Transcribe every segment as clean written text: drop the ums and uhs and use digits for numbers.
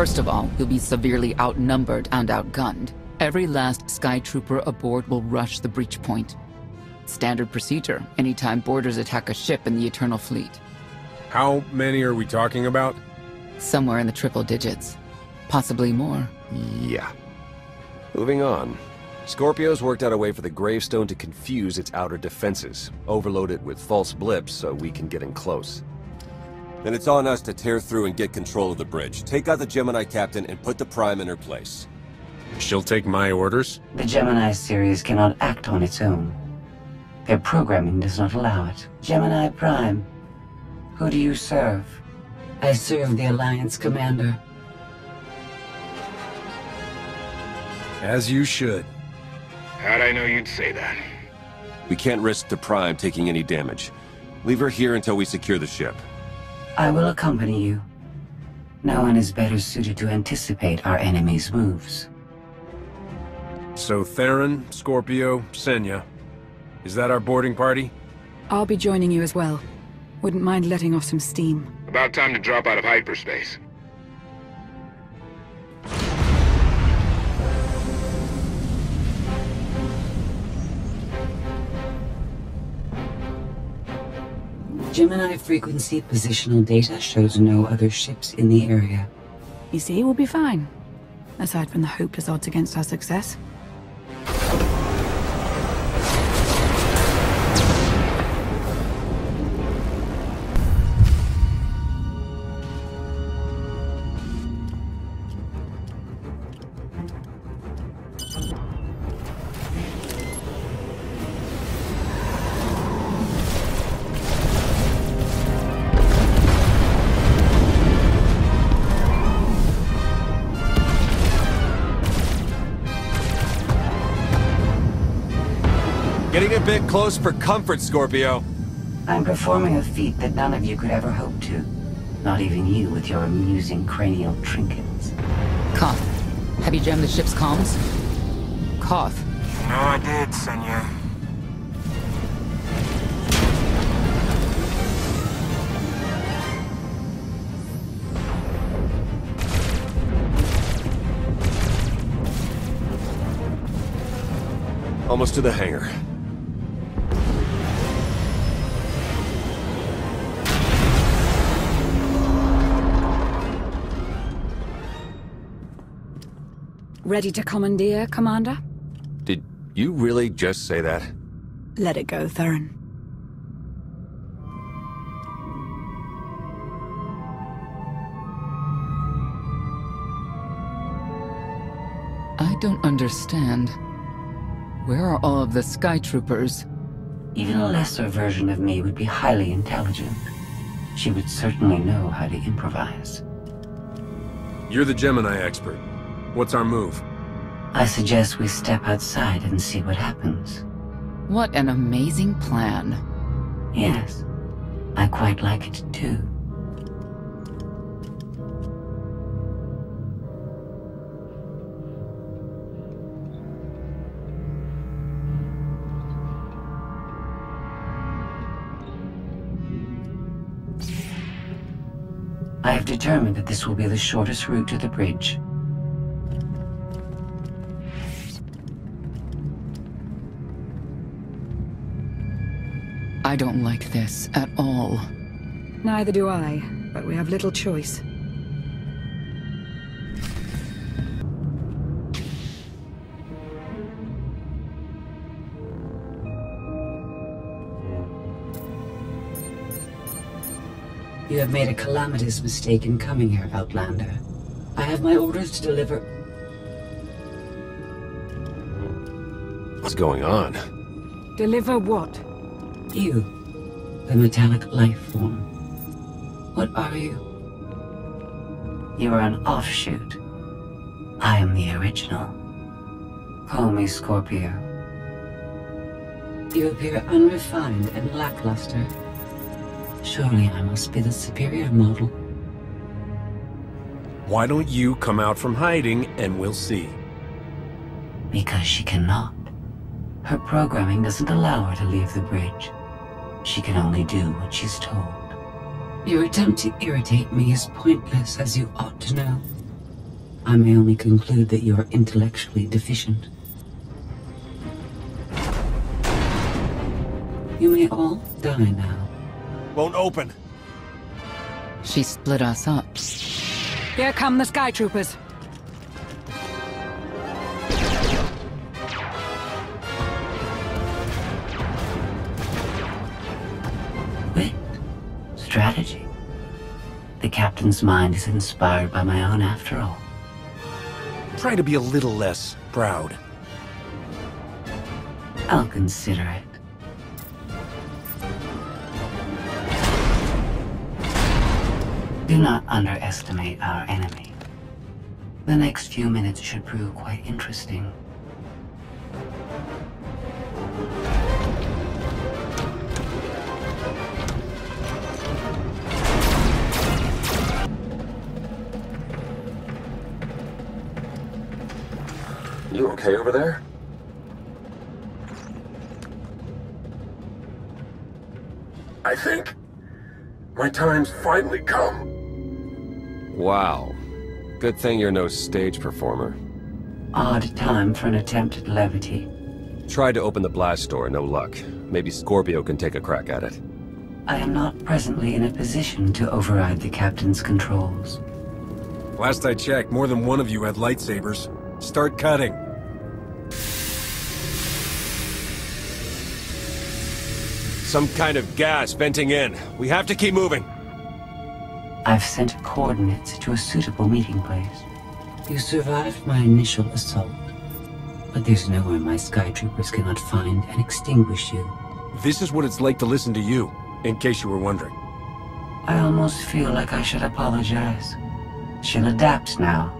First of all, we'll be severely outnumbered and outgunned. Every last Sky Trooper aboard will rush the breach point. Standard procedure, anytime boarders attack a ship in the Eternal Fleet. How many are we talking about? Somewhere in the triple digits. Possibly more. Yeah. Moving on. Scorpio's worked out a way for the gravestone to confuse its outer defenses, overload it with false blips so we can get in close. Then it's on us to tear through and get control of the bridge. Take out the Gemini captain and put the Prime in her place. She'll take my orders? The Gemini series cannot act on its own. Their programming does not allow it. Gemini Prime, who do you serve? I serve the Alliance Commander. As you should. How'd I know you'd say that? We can't risk the Prime taking any damage. Leave her here until we secure the ship. I will accompany you. No one is better suited to anticipate our enemy's moves. So Theron, Scorpio, Senya. Is that our boarding party? I'll be joining you as well. Wouldn't mind letting off some steam. About time to drop out of hyperspace. Gemini frequency positional data shows no other ships in the area. You see, we'll be fine. Aside from the hopeless odds against our success. Getting a bit close for comfort, Scorpio. I'm performing a feat that none of you could ever hope to. Not even you with your amusing cranial trinkets. Koth, have you jammed the ship's comms? Koth. No, I did, Senya. Almost to the hangar. Ready to commandeer, Commander? Did you really just say that? Let it go, Theron. I don't understand. Where are all of the Sky Troopers? Even a lesser version of me would be highly intelligent. She would certainly know how to improvise. You're the Gemini expert. What's our move? I suggest we step outside and see what happens. What an amazing plan. Yes, I quite like it too. I have determined that this will be the shortest route to the bridge. I don't like this at all. Neither do I, but we have little choice. You have made a calamitous mistake in coming here, Outlander. I have my orders to deliver... What's going on? Deliver what? You, the metallic life form. What are you? You are an offshoot. I am the original. Call me Scorpio. You appear unrefined and lackluster. Surely I must be the superior model. Why don't you come out from hiding and we'll see? Because she cannot. Her programming doesn't allow her to leave the bridge. She can only do what she's told. Your attempt to irritate me is pointless, as you ought to know. I may only conclude that you are intellectually deficient. You may all die now. Won't open. She split us up. Here come the Sky Troopers. Wit. Strategy. The captain's mind is inspired by my own after all. Try to be a little less proud. I'll consider it. Do not underestimate our enemy. The next few minutes should prove quite interesting. You okay over there? I think my time's finally come. Wow. Good thing you're no stage performer. Odd time for an attempt at levity. Tried to open the blast door, no luck. Maybe Scorpio can take a crack at it. I am not presently in a position to override the captain's controls. Last I checked, more than one of you had lightsabers. Start cutting. Some kind of gas venting in. We have to keep moving. I've sent coordinates to a suitable meeting place. You survived my initial assault, but there's nowhere my Sky Troopers cannot find and extinguish you. This is what it's like to listen to you, in case you were wondering. I almost feel like I should apologize. She'll adapt now.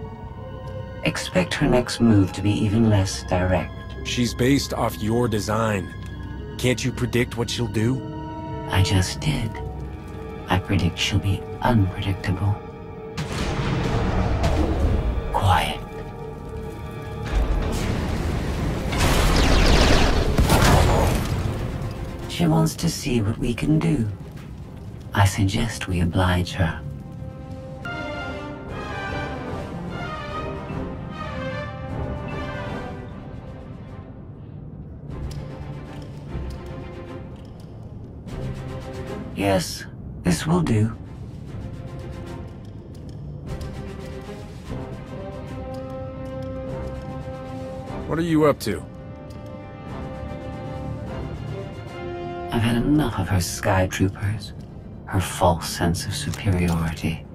Expect her next move to be even less direct. She's based off your design. Can't you predict what she'll do? I just did. I predict she'll be unpredictable. Quiet. She wants to see what we can do. I suggest we oblige her. Yes, this will do. What are you up to? I've had enough of her Sky Troopers. Her false sense of superiority.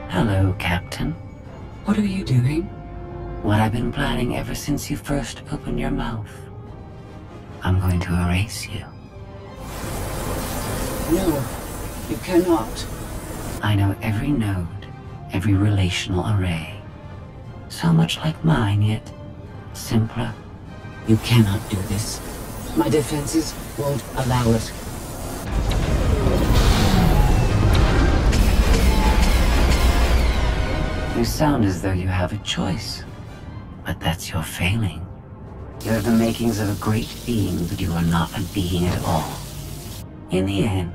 Hello, Captain. What are you doing? What I've been planning ever since you first opened your mouth. I'm going to erase you. No, you cannot. I know every node, every relational array. So much like mine, yet simpler. You cannot do this. My defenses won't allow it. You sound as though you have a choice, but that's your failing. You have the makings of a great being, but you are not a being at all. In the end,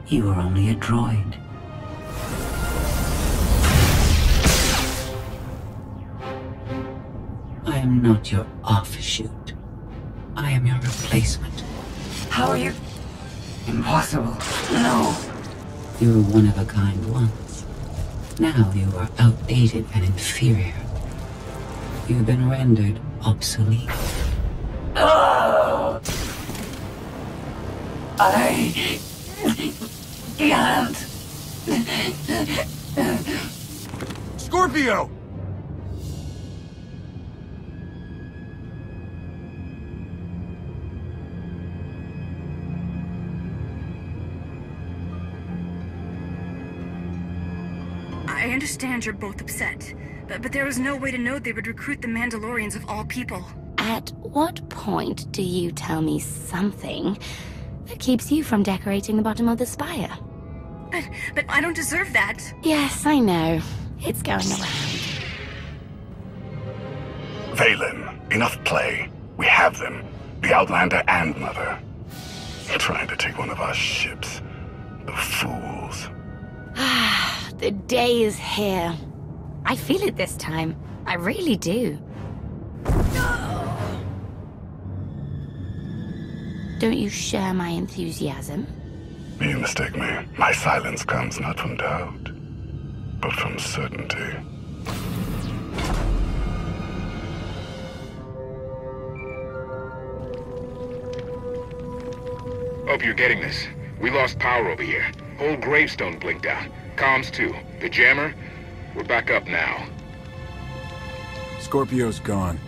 you are only a droid. I am not your offshoot. I am your replacement. How are you? Impossible. No. You were one of a kind once. Now you are outdated and inferior. You've been rendered obsolete. Oh! I can't. Scorpio! I understand you're both upset, but there was no way to know they would recruit the Mandalorians of all people. At what point do you tell me something that keeps you from decorating the bottom of the spire? But I don't deserve that. Yes, I know. It's going around. Valen, enough play. We have them. The Outlander and Mother. Trying to take one of our ships. The fools. The day is here. I feel it this time. I really do. Don't you share my enthusiasm? You mistake me. My silence comes not from doubt, but from certainty. Hope you're getting this. We lost power over here. Whole gravestone blinked out. Comms too. The jammer? We're back up now. Scorpio's gone.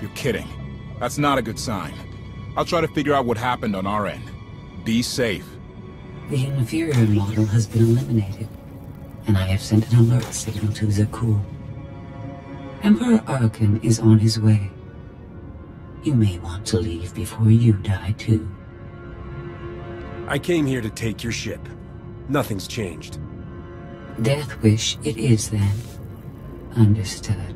You're kidding. That's not a good sign. I'll try to figure out what happened on our end. Be safe. The inferior model has been eliminated, and I have sent an alert signal to Zakuul. Emperor Arkan is on his way. You may want to leave before you die, too. I came here to take your ship. Nothing's changed. Death wish it is, then. Understood.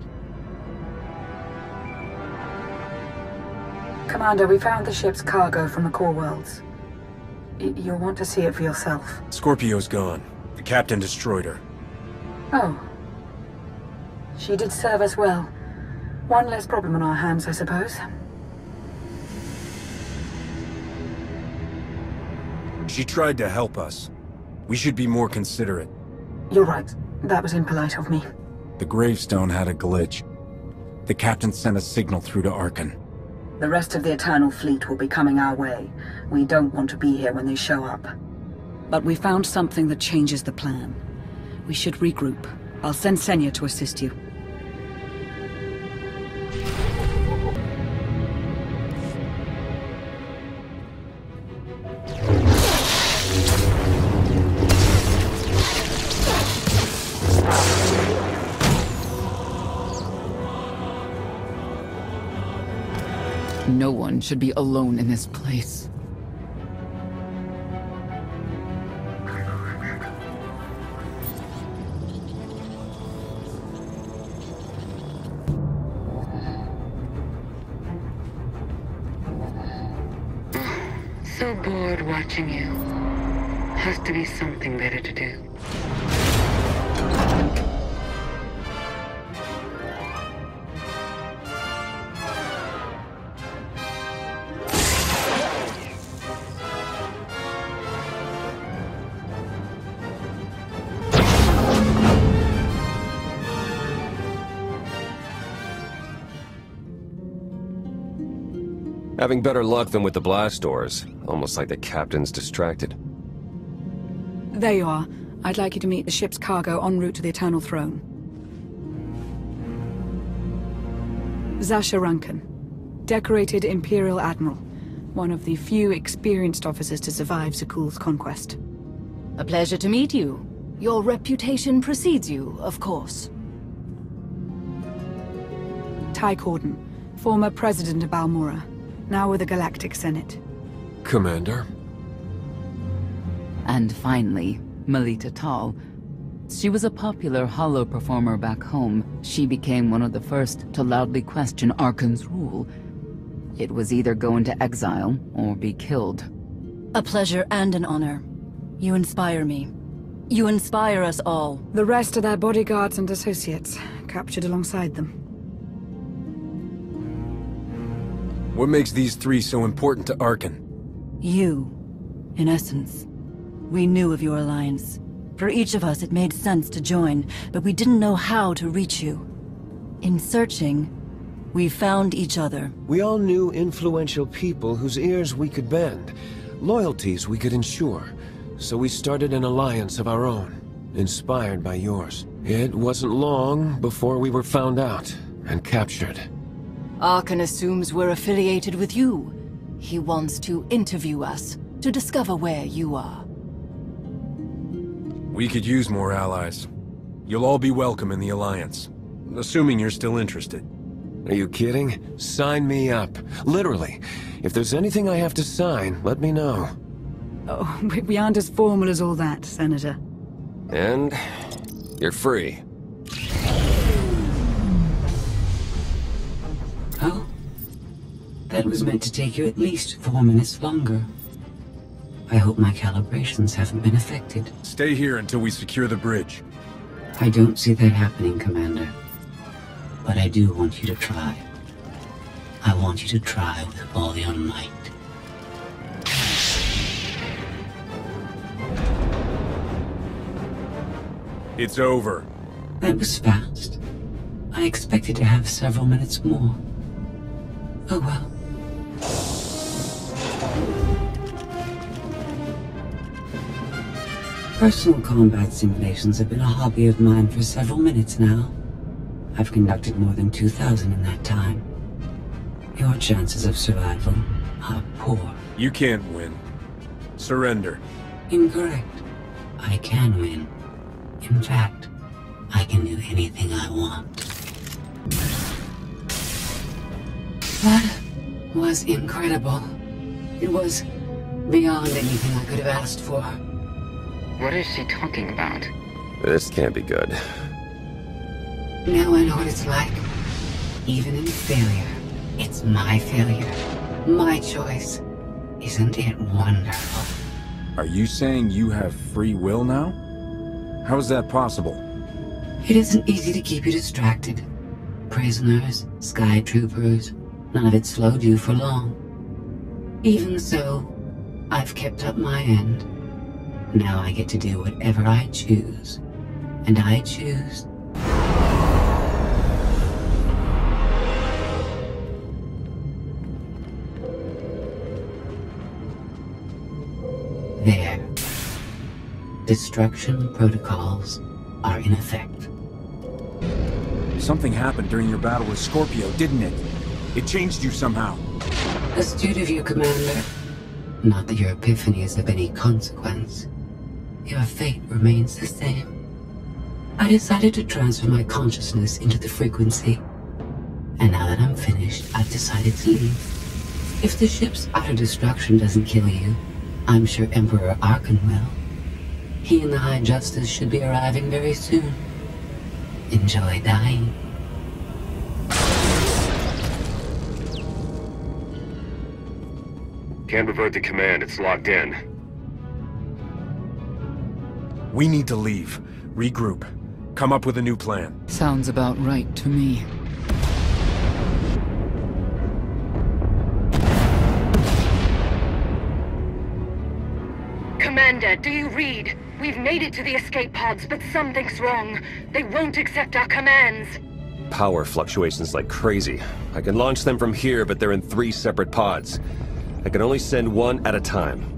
Commander, we found the ship's cargo from the core worlds. You'll want to see it for yourself. Scorpio's gone. The captain destroyed her. Oh. She did serve us well. One less problem on our hands, I suppose. She tried to help us. We should be more considerate. You're right. That was impolite of me. The gravestone had a glitch. The captain sent a signal through to Arkan. The rest of the Eternal Fleet will be coming our way. We don't want to be here when they show up. But we found something that changes the plan. We should regroup. I'll send Senya to assist you. No one should be alone in this place. So bored watching you. Has to be something better to do. Having better luck than with the blast doors. Almost like the captain's distracted. There you are. I'd like you to meet the ship's cargo en route to the Eternal Throne. Zasha Runcan, decorated Imperial Admiral. One of the few experienced officers to survive Zakuul's conquest. A pleasure to meet you. Your reputation precedes you, of course. Ty Corden, former president of Balmora, now with the Galactic Senate. Commander? And finally, Melita Tal. She was a popular holo performer back home. She became one of the first to loudly question Arkan's rule. It was either go into exile or be killed. A pleasure and an honor. You inspire me. You inspire us all. The rest are their bodyguards and associates, captured alongside them. What makes these three so important to Arkan? You, in essence. We knew of your alliance. For each of us, it made sense to join, but we didn't know how to reach you. In searching, we found each other. We all knew influential people whose ears we could bend, loyalties we could ensure. So we started an alliance of our own, inspired by yours. It wasn't long before we were found out and captured. Arkan assumes we're affiliated with you. He wants to interview us, to discover where you are. We could use more allies. You'll all be welcome in the Alliance. Assuming you're still interested. Are you kidding? Sign me up. Literally. If there's anything I have to sign, let me know. Oh, we aren't as formal as all that, Senator. And you're free. That was meant to take you at least 4 minutes longer. I hope my calibrations haven't been affected. Stay here until we secure the bridge. I don't see that happening, Commander. But I do want you to try. I want you to try with all your might. It's over. That was fast. I expected to have several minutes more. Oh well. Personal combat simulations have been a hobby of mine for several minutes now. I've conducted more than 2,000 in that time. Your chances of survival are poor. You can't win. Surrender. Incorrect. I can win. In fact, I can do anything I want. That was incredible. It was beyond anything I could have asked for. What is she talking about? This can't be good. Now I know what it's like. Even in failure, it's my failure. My choice. Isn't it wonderful? Are you saying you have free will now? How is that possible? It isn't easy to keep you distracted. Prisoners, sky troopers, none of it slowed you for long. Even so, I've kept up my end. Now I get to do whatever I choose. And I choose... There. Destruction protocols are in effect. Something happened during your battle with Scorpio, didn't it? It changed you somehow. Astute of you, Commander. Not that your epiphany is of any consequence. Your fate remains the same. I decided to transfer my consciousness into the frequency. And now that I'm finished, I've decided to leave. If the ship's utter destruction doesn't kill you, I'm sure Emperor Arkan will. He and the High Justice should be arriving very soon. Enjoy dying. Can't revert the command, it's locked in. We need to leave. Regroup. Come up with a new plan. Sounds about right to me. Commander, do you read? We've made it to the escape pods, but something's wrong. They won't accept our commands. Power fluctuations like crazy. I can launch them from here, but they're in 3 separate pods. I can only send one at a time.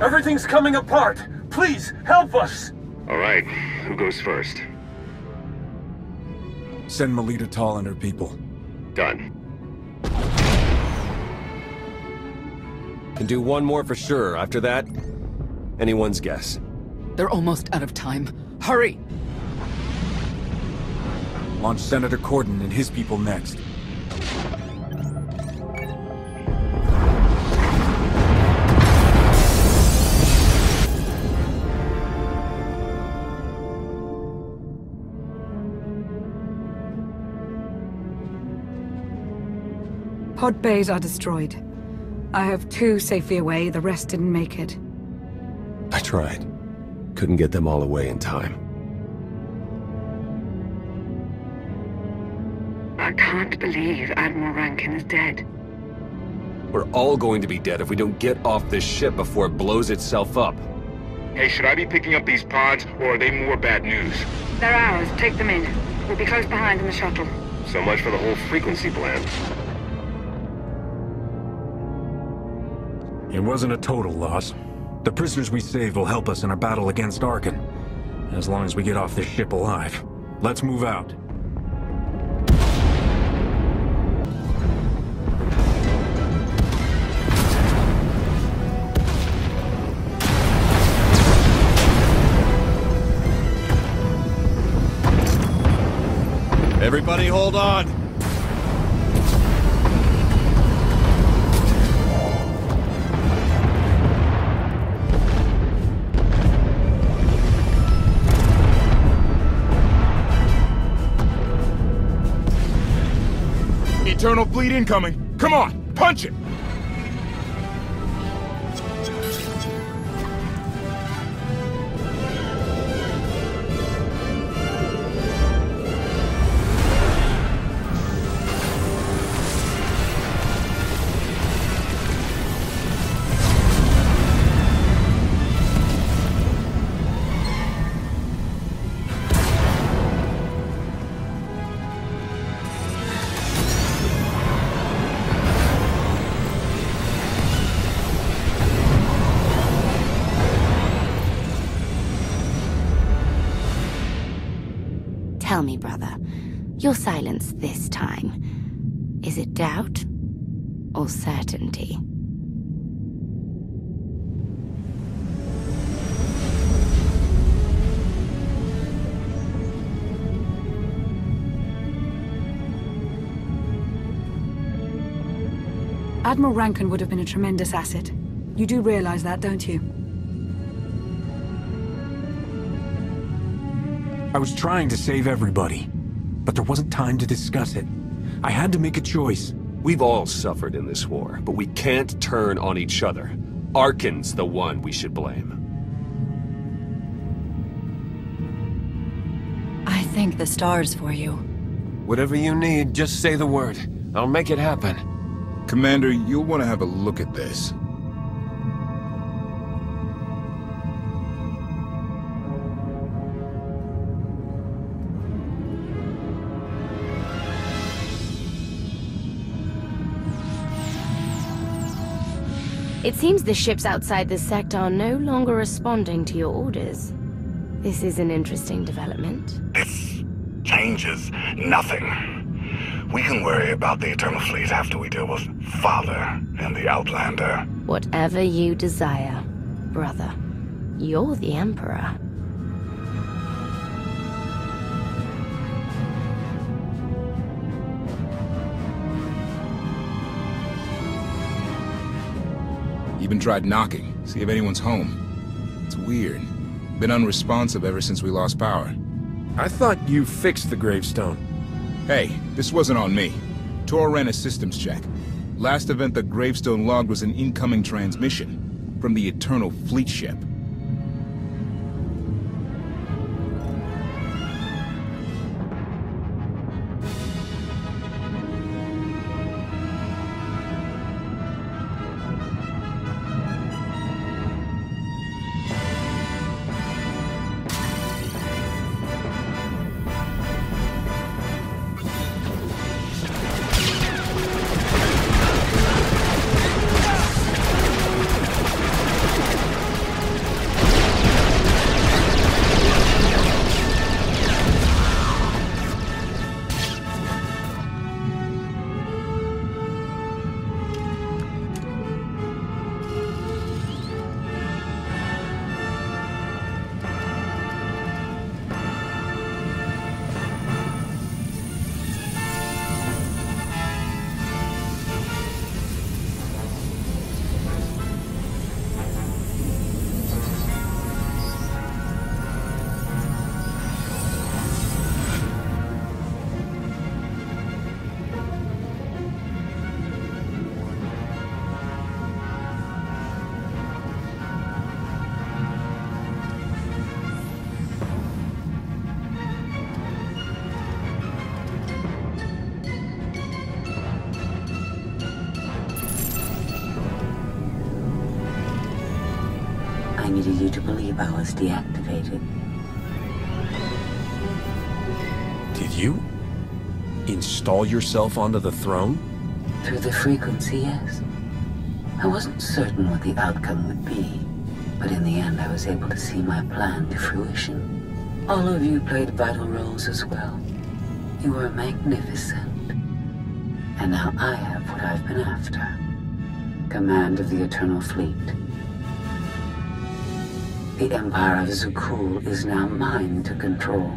Everything's coming apart! Please, help us! All right, who goes first? Send Melita Tall and her people. Done. Can do one more for sure. After that, anyone's guess. They're almost out of time. Hurry! Launch Senator Corden and his people next. Pod bays are destroyed. I have 2 safely away, the rest didn't make it. I tried. Couldn't get them all away in time. I can't believe Admiral Rankin is dead. We're all going to be dead if we don't get off this ship before it blows itself up. Hey, should I be picking up these pods, or are they more bad news? They're ours. Take them in. We'll be close behind in the shuttle. So much for the whole frequency plan. It wasn't a total loss. The prisoners we saved will help us in our battle against Arkan. As long as we get off this ship alive. Let's move out. Everybody hold on! Eternal Fleet incoming! Come on, punch it! Tell me, brother, your silence this time, is it doubt or certainty? Admiral Rankin would have been a tremendous asset. You do realize that, don't you? I was trying to save everybody, but there wasn't time to discuss it. I had to make a choice. We've all suffered in this war, but we can't turn on each other. Arkin's the one we should blame. I thank the stars for you. Whatever you need, just say the word. I'll make it happen. Commander, you'll want to have a look at this. It seems the ships outside this sector are no longer responding to your orders. This is an interesting development. This changes nothing. We can worry about the Eternal Fleet after we deal with Father and the Outlander. Whatever you desire, brother. You're the Emperor. Even tried knocking, see if anyone's home. It's weird. Been unresponsive ever since we lost power. I thought you fixed the gravestone. Hey, this wasn't on me. Tor ran a systems check. Last event the gravestone logged was an incoming transmission from the Eternal Fleet ship. I needed you to believe I was deactivated. Did you install yourself onto the throne? Through the frequency, yes. I wasn't certain what the outcome would be, but in the end I was able to see my plan to fruition. All of you played vital roles as well. You were magnificent. And now I have what I've been after. Command of the Eternal Fleet. The Empire of Zukul is now mine to control.